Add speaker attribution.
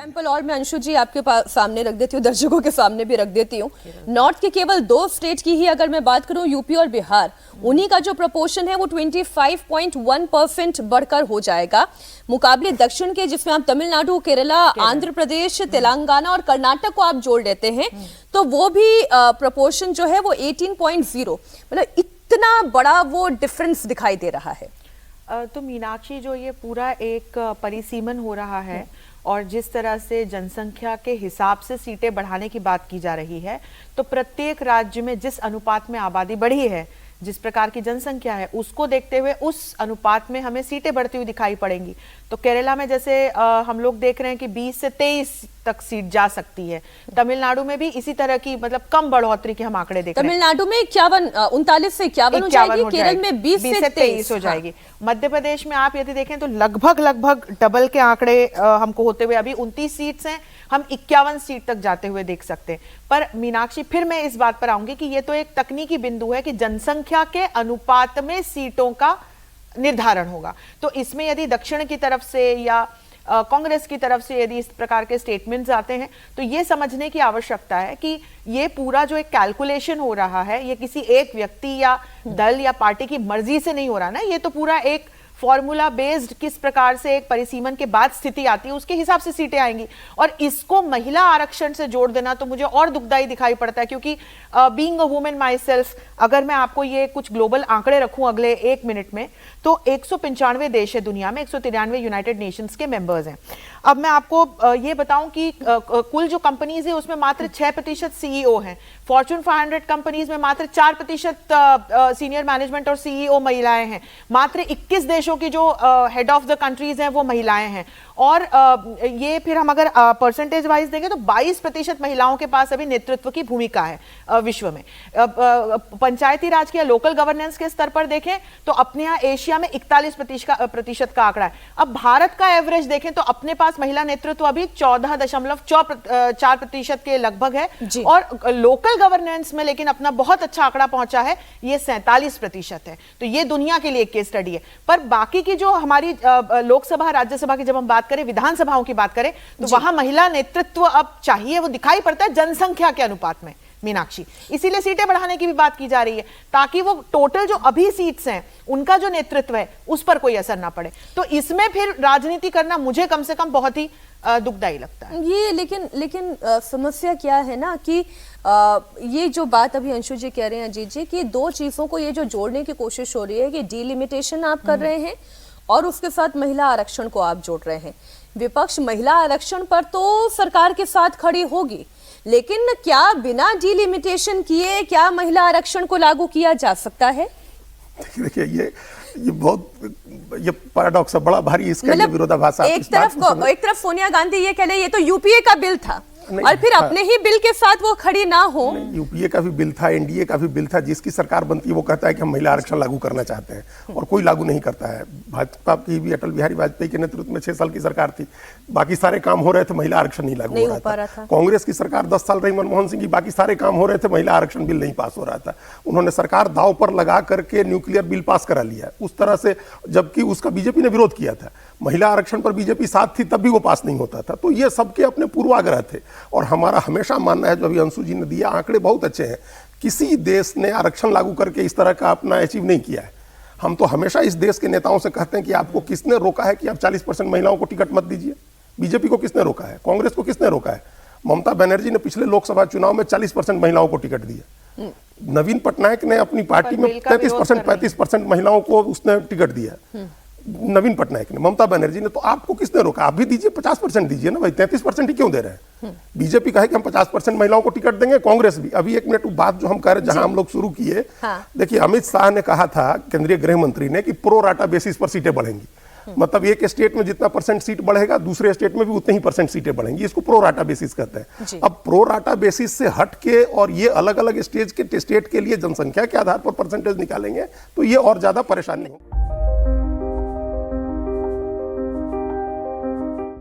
Speaker 1: Example और मैं अंशु जी आपके सामने रख देती हूँ, दर्शकों के सामने भी रख देती हूँ। नॉर्थ के केवल 2 स्टेट की ही अगर मैं बात करूँ, यूपी और बिहार, उन्हीं का जो प्रपोर्शन है वो 25.1% बढ़कर हो जाएगा, मुकाबले दक्षिण के जिसमें आप तमिलनाडु, केरला, आंध्र प्रदेश, तेलंगाना और कर्नाटक को आप जोड़ लेते हैं तो वो भी प्रपोर्शन जो है वो 18.0, मतलब इतना बड़ा वो डिफरेंस दिखाई दे रहा है।
Speaker 2: तो मीनाक्षी, जो ये पूरा एक परिसीमन हो रहा है और जिस तरह से जनसंख्या के हिसाब से सीटें बढ़ाने की बात की जा रही है, तो प्रत्येक राज्य में जिस अनुपात में आबादी बढ़ी है, जिस प्रकार की जनसंख्या है, उसको देखते हुए उस अनुपात में हमें सीटें बढ़ती हुई दिखाई पड़ेंगी। तो केरला में जैसे हम लोग देख रहे हैं कि 20 से 23 तक सीट जा सकती है। तमिलनाडु में भी इसी तरह की मतलब कम बढ़ोतरी के हम आंकड़े देख रहे हैं।
Speaker 1: तमिलनाडु में 39 से 51 हो जाएगी, केरल में 20 से 23
Speaker 2: हो जाएगी। मध्य प्रदेश में आप यदि देखें तो लगभग डबल के आंकड़े हमको होते हुए, अभी 29 सीट्स हैं, हम 51 सीट तक जाते हुए देख सकते हैं। पर मीनाक्षी, फिर मैं इस बात पर आऊंगी कि ये तो एक तकनीकी बिंदु है कि जनसंख्या के अनुपात में सीटों का निर्धारण होगा। तो इसमें यदि दक्षिण की तरफ से या कांग्रेस की तरफ से यदि इस प्रकार के स्टेटमेंट्स आते हैं तो ये समझने की आवश्यकता है कि ये पूरा जो एक कैलकुलेशन हो रहा है, ये किसी एक व्यक्ति या दल या पार्टी की मर्जी से नहीं हो रहा ना, ये तो पूरा एक फॉर्मूला बेस्ड, किस प्रकार से एक परिसीमन के बाद स्थिति आती है उसके हिसाब से सीटें आएंगी। और इसको महिला आरक्षण से जोड़ देना तो मुझे और दुखदाई दिखाई पड़ता है, क्योंकि being a women my self, अगर मैं आपको ये कुछ ग्लोबल आंकड़े रखूं अगले 1 मिनट में, तो 195 देश है दुनिया में, 193 यूनाइटेड नेशंस के मेंबर्स हैं। अब मैं आपको ये बताऊं कि कुल जो कंपनीज है उसमें मात्र 6% सीईओ हैं। फॉर्च्यून 500 कंपनीज में मात्र 4% सीनियर मैनेजमेंट और सीईओ महिलाएं हैं। मात्र 21 देशों की जो हेड ऑफ द कंट्रीज हैं वो महिलाएं हैं। और ये फिर हम अगर परसेंटेज वाइज देंगे तो 22% महिलाओं के पास अभी नेतृत्व की भूमिका है विश्व में। पंचायती राज के लोकल गवर्नेंस के स्तर पर देखें तो अपने यहाँ एशिया में 41% का आंकड़ा है। अब भारत का एवरेज देखें तो अपने पास महिला नेतृत्व अभी 14.4% के लगभग है, और लोकल गवर्नेंस में लेकिन अपना बहुत अच्छा आंकड़ा पहुंचा है, ये 47% है। तो ये दुनिया के लिए एक केस स्टडी है। पर बाकी की जो हमारी लोकसभा, राज्यसभा की जब हम बात करें, विधानसभाओं की बात करें, तो वहां महिला नेतृत्व अब चाहिए, वो दिखाई पड़ता है जनसंख्या के अनुपात में मीनाक्षी। इसीलिए सीटें बढ़ाने की भी बात की जा रही है, ताकि वो टोटल जो अभी सीट्स हैं उनका जो नेतृत्व है उस पर कोई असर ना पड़े। तो इसमें फिर राजनीति करना मुझे कम से कम बहुत ही दुखदाई लगता है ये। लेकिन समस्या क्या है ना कि ये जो बात अभी अंशु जी कह रहे हैं, अजीत जी, कि 2 चीजों को ये जो जोड़ने की कोशिश हो रही है कि डिलिमिटेशन आप कर रहे हैं और उसके साथ महिला आरक्षण को आप जोड़ रहे हैं। विपक्ष महिला आरक्षण पर तो सरकार के साथ खड़ी होगी, लेकिन क्या बिना डिलिमिटेशन किए क्या महिला आरक्षण को लागू किया जा सकता है?
Speaker 3: देखिए ये बहुत ये पैराडॉक्स है, बड़ा भारी इसका ये विरोधाभास।
Speaker 1: एक तरफ सोनिया गांधी ये कह रहे ये तो यूपीए का बिल था, और फिर अपने ही बिल के साथ वो खड़ी ना हो।
Speaker 3: यूपीए का भी बिल था, एनडीए का भी बिल था, जिसकी सरकार बनती है वो कहता है कि हम महिला आरक्षण लागू करना चाहते हैं, और कोई लागू नहीं करता है। भाजपा की भी अटल बिहारी वाजपेयी के नेतृत्व में 6 साल की सरकार थी, बाकी सारे काम हो रहे थे, महिला आरक्षण नहीं लागू हो रहा था। कांग्रेस की सरकार 10 साल रही, मनमोहन सिंह की, बाकी सारे काम हो रहे थे, महिला आरक्षण बिल नहीं पास हो रहा था। उन्होंने सरकार दांव पर लगा करके न्यूक्लियर बिल पास करा लिया उस तरह से, जबकि उसका बीजेपी ने विरोध किया था। महिला आरक्षण पर बीजेपी साथ थी तब भी वो पास नहीं होता था। तो ये सबके अपने पूर्वाग्रह थे, और हमारा हमेशा मानना है, जो अभी अंशु जी ने दिया आंकड़े बहुत अच्छे हैं, किसी देश ने आरक्षण लागू करके इस तरह का अपना अचीव नहीं किया है। हम तो हमेशा इस देश के नेताओं से कहते हैं कि आपको किसने रोका है कि आप 40% महिलाओं को टिकट मत दीजिए? बीजेपी को किसने रोका है? कांग्रेस को किसने रोका है? ममता बनर्जी ने पिछले लोकसभा चुनाव में 40% महिलाओं को टिकट दिया। नवीन पटनायक ने अपनी पार्टी में 35% महिलाओं को उसने टिकट दिया। नवीन पटनायक ने, ममता बनर्जी ने, तो आपको किसने रोका? आप भी दीजिए, 50% दीजिए ना भाई, 33% ही क्यों दे रहे हैं? बीजेपी कहे कि हम 50% महिलाओं को टिकट देंगे, कांग्रेस भी। अभी 1 मिनट बात जो हम कह रहे हैं, जहां हम लोग शुरू किए, देखिए अमित शाह ने कहा था, केंद्रीय गृह मंत्री ने, कि प्रो राटा बेसिस पर सीटें बढ़ेंगी। मतलब एक स्टेट में जितना % सीट बढ़ेगा, दूसरे स्टेट में भी उतनी ही % सीटें बढ़ेंगी। इसको प्रो राटा बेसिस कहते हैं। अब प्रो राटा बेसिस से हट के और ये अलग अलग स्टेट के लिए जनसंख्या के आधार पर % निकालेंगे तो ये और ज्यादा परेशानी होगी।